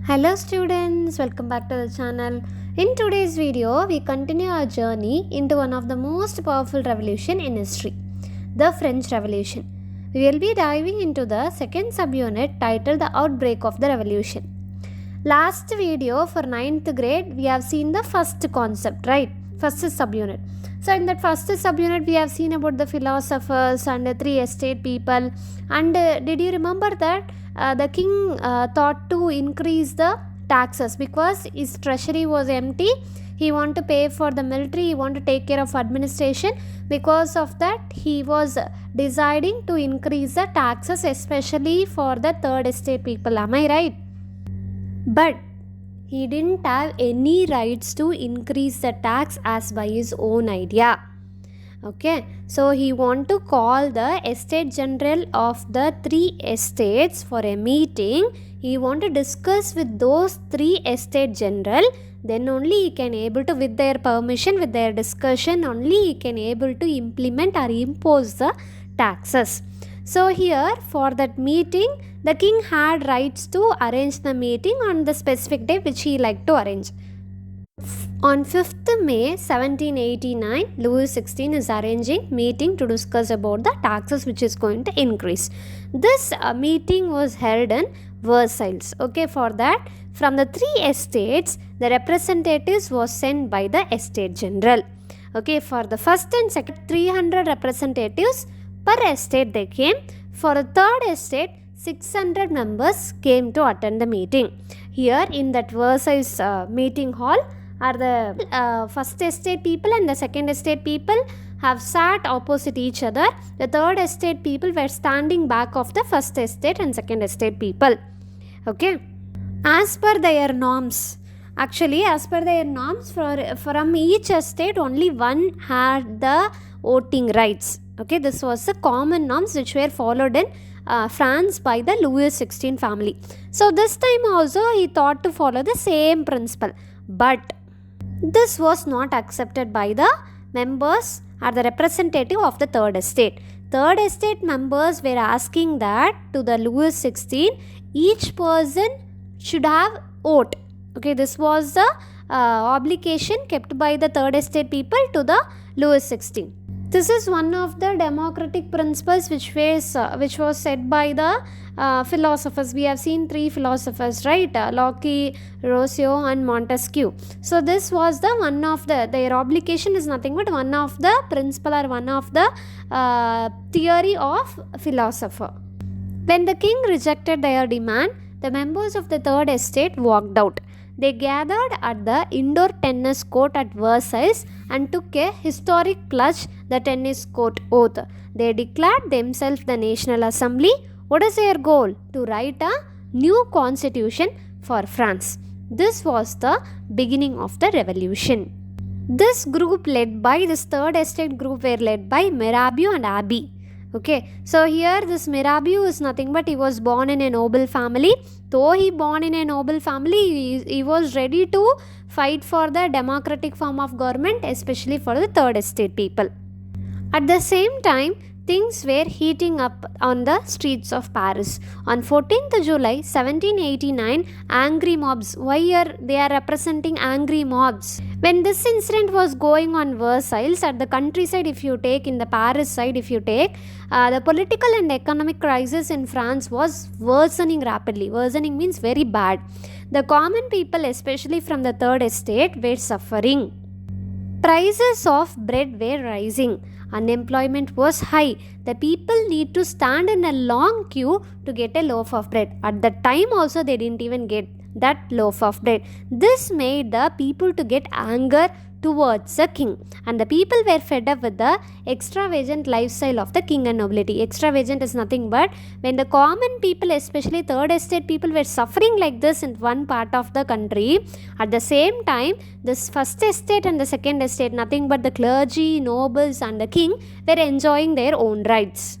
Hello students, welcome back to the channel. In today's video, we continue our journey into one of the most powerful revolution in history, the French Revolution. We will be diving into the second subunit titled The Outbreak of the Revolution. Last video for 9th grade, we have seen the first concept, right? First subunit. So in that first subunit, we have seen about the philosophers and the three estate people. And did you remember that the king thought to increase the taxes because his treasury was empty? He wanted to pay for the military, he wanted to take care of administration. Because of that, he was deciding to increase the taxes, especially for the third estate people. Am I right? But he didn't have any rights to increase the tax as by his own idea. Okay, so he want to call the estate general of the three estates for a meeting. He want to discuss with those three estate general. Then only he can able to, with their permission, with their discussion, only he can able to implement or impose the taxes. So here for that meeting, the king had rights to arrange the meeting on the specific day which he liked to arrange. On 5th May 1789, Louis XVI is arranging meeting to discuss about the taxes which is going to increase. This meeting was held in Versailles. Okay, for that, from the three estates, the representatives was sent by the estate general. Okay, for the first and second, 300 representatives per estate they came. For the third estate, 600 members came to attend the meeting. Here in that Versailles meeting hall are the first estate people and the second estate people have sat opposite each other. The third estate people were standing back of the first estate and second estate people. Okay, as per their norms, actually as per their norms, from each estate only one had the voting rights. Okay, this was the common norms which were followed in France by the Louis XVI family. So this time also he thought to follow the same principle, but this was not accepted by the members or the representative of the third estate. Third estate members were asking that to the Louis XVI, each person should have vote. Okay, this was the obligation kept by the third estate people to the Louis XVI. This is one of the democratic principles which was said by the philosophers. We have seen three philosophers, right? Locke, Rousseau and Montesquieu. So this was the one of their obligation is nothing but one of the principle or one of the theory of philosopher. When the king rejected their demand, the members of the third estate walked out. They gathered at the indoor tennis court at Versailles and took a historic pledge, the tennis court oath. They declared themselves the National Assembly. What is their goal? To write a new constitution for France. This was the beginning of the revolution. This third estate group were led by Mirabeau and Abbé. Okay, so here this Mirabeau is nothing but he was born in a noble family. Though he born in a noble family, he was ready to fight for the democratic form of government, especially for the third estate people. At the same time, things were heating up on the streets of Paris. On 14th July 1789, angry mobs. They are representing angry mobs? When this incident was going on Versailles, at the countryside if you take, in the Paris side if you take, the political and economic crisis in France was worsening rapidly. Worsening means very bad. The common people, especially from the third estate, were suffering. Prices of bread were rising. Unemployment was high. The people need to stand in a long queue to get a loaf of bread. At that time also they didn't even get that loaf of bread. This made the people to get anger towards the king, and the people were fed up with the extravagant lifestyle of the king and nobility. Extravagant is nothing but when the common people, especially third estate people, were suffering like this in one part of the country, at the same time this first estate and the second estate, nothing but the clergy, nobles and the king, were enjoying their own rights.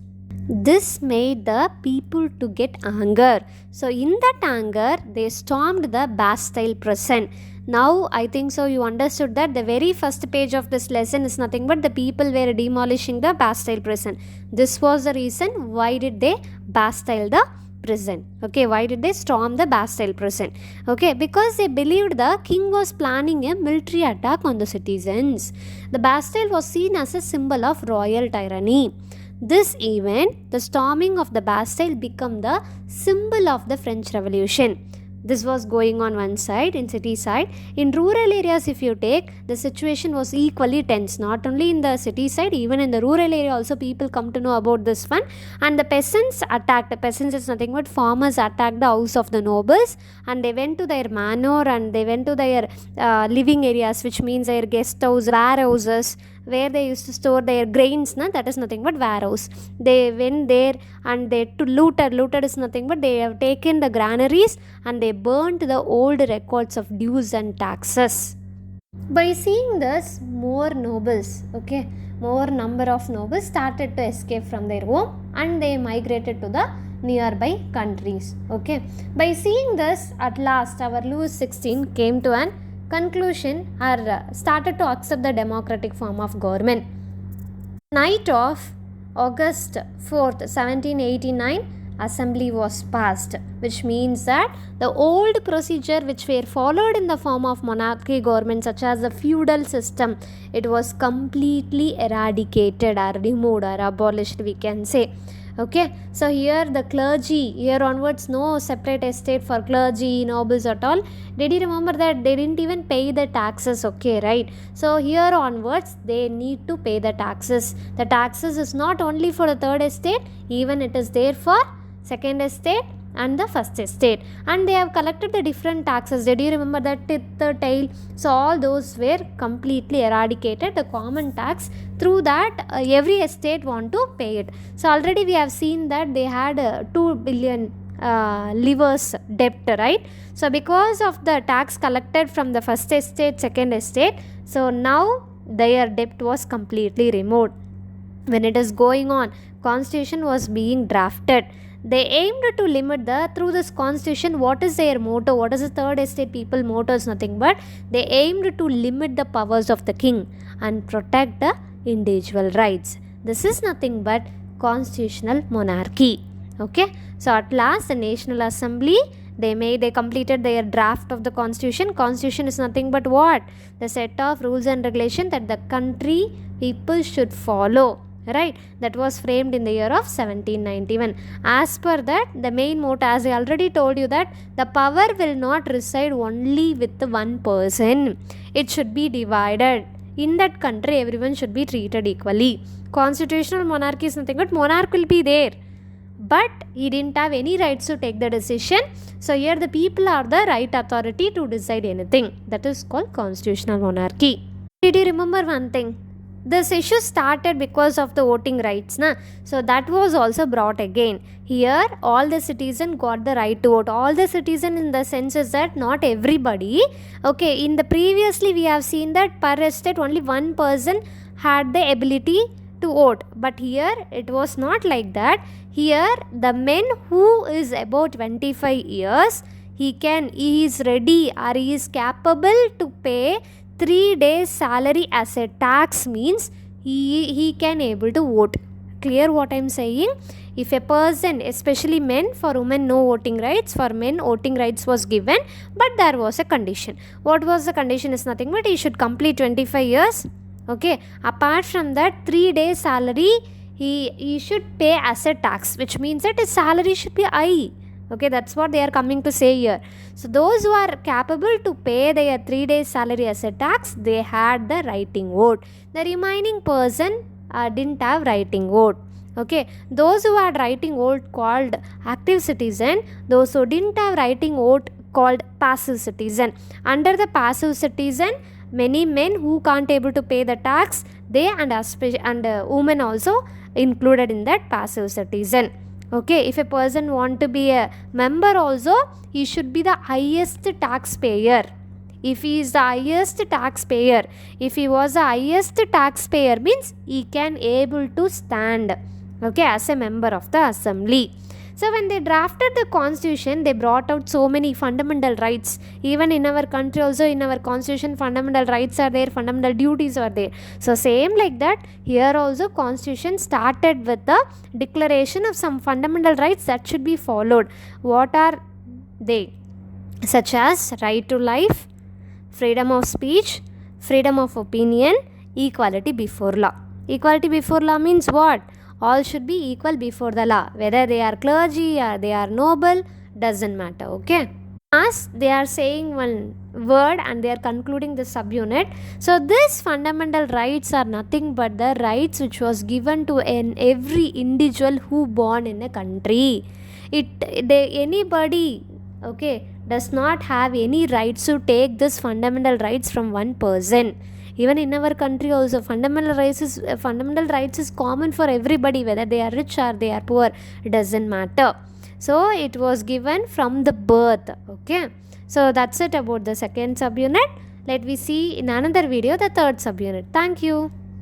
This made the people to get anger. So in that anger, they stormed the Bastille prison. Now I think so you understood that the very first page of this lesson is nothing but the people were demolishing the Bastille prison. This was the reason why did they Bastille the prison. Okay, why did they storm the Bastille prison? Okay, because they believed the king was planning a military attack on the citizens. The Bastille was seen as a symbol of royal tyranny. This event, the storming of the Bastille, became the symbol of the French Revolution. This was going on one side in city side. In rural areas, if you take, the situation was equally tense. Not only in the city side, even in the rural area also people come to know about this one. And the peasants attacked. The peasants is nothing but farmers attacked the house of the nobles, and they went to their manor and they went to their living areas, which means their guest house, warehouses, where they used to store their grains. That is nothing but warehouse. They went there and they to looted is nothing but they have taken the granaries and they burnt the old records of dues and taxes. By seeing this, more nobles, more number of nobles started to escape from their home and they migrated to the nearby countries. By seeing this, at last our Louis XVI came to an conclusion or started to accept the democratic form of government. Night of August 4th, 1789, assembly was passed, which means that the old procedure which were followed in the form of monarchy government, such as the feudal system, it was completely eradicated or removed or abolished, we can say. So here the clergy, here onwards no separate estate for clergy, nobles at all. Did you remember that they didn't even pay the taxes? Right? So here onwards they need to pay the taxes. The taxes is not only for the third estate, even it is there for second estate and the first estate, and they have collected the different taxes. Did you remember that tithe, tail? So all those were completely eradicated, the common tax. Through that every estate want to pay it. So already we have seen that they had 2 billion livres debt, right? So because of the tax collected from the first estate, second estate, so now their debt was completely removed. When it is going on, constitution was being drafted. They aimed to limit through this constitution, what is their motto? What is the third estate people motto? Is nothing but they aimed to limit the powers of the king and protect the individual rights. This is nothing but constitutional monarchy. So at last the National Assembly, they completed their draft of the constitution. Constitution is nothing but what? The set of rules and regulations that the country people should follow. Right, that was framed in the year of 1791. As per that, the main motto, as I already told you, that the power will not reside only with one person. It should be divided. In that country, everyone should be treated equally. Constitutional monarchy is nothing but monarch will be there, but he didn't have any rights to take the decision. So here the people are the right authority to decide anything. That is called constitutional monarchy. Did you remember one thing? This issue started because of the voting rights, so that was also brought again. Here all the citizens got the right to vote. All the citizens in the sense is that not everybody. In the previously we have seen that per estate only one person had the ability to vote, but here it was not like that. Here the man who is about 25 years, he is ready or he is capable to pay 3 days salary as a tax, means he can able to vote. Clear what I am saying? If a person, especially men, for women no voting rights, for men voting rights was given, but there was a condition. What was the condition? Is nothing but he should complete 25 years. Apart from that, 3 days salary he should pay as a tax, which means that his salary should be high. That's what they are coming to say here. So those who are capable to pay their 3 days salary as a tax, they had the writing vote. The remaining person didn't have writing vote. Those who had writing vote called active citizen. Those who didn't have writing vote called passive citizen. Under the passive citizen, many men who can't able to pay the tax, they and women also included in that passive citizen. If a person want to be a member also, he should be the highest taxpayer. If he is the highest taxpayer, if he was the highest taxpayer, means he can able to stand as a member of the assembly. So when they drafted the constitution, they brought out so many fundamental rights. Even in our country also, in our constitution, fundamental rights are there, fundamental duties are there. So same like that, here also constitution started with the declaration of some fundamental rights that should be followed. What are they? Such as right to life, freedom of speech, freedom of opinion, equality before law. Equality before law means what? All should be equal before the law, whether they are clergy or they are noble, doesn't matter. Okay, as they are saying one word and they are concluding the subunit. So these fundamental rights are nothing but the rights which was given to every individual who born in a country. Anybody, okay, does not have any rights to take this fundamental rights from one person. Even in our country also, fundamental rights is common for everybody, whether they are rich or they are poor, it doesn't matter. So it was given from the birth. Okay, so that's it about the second subunit. Let me see in another video the third subunit. Thank you.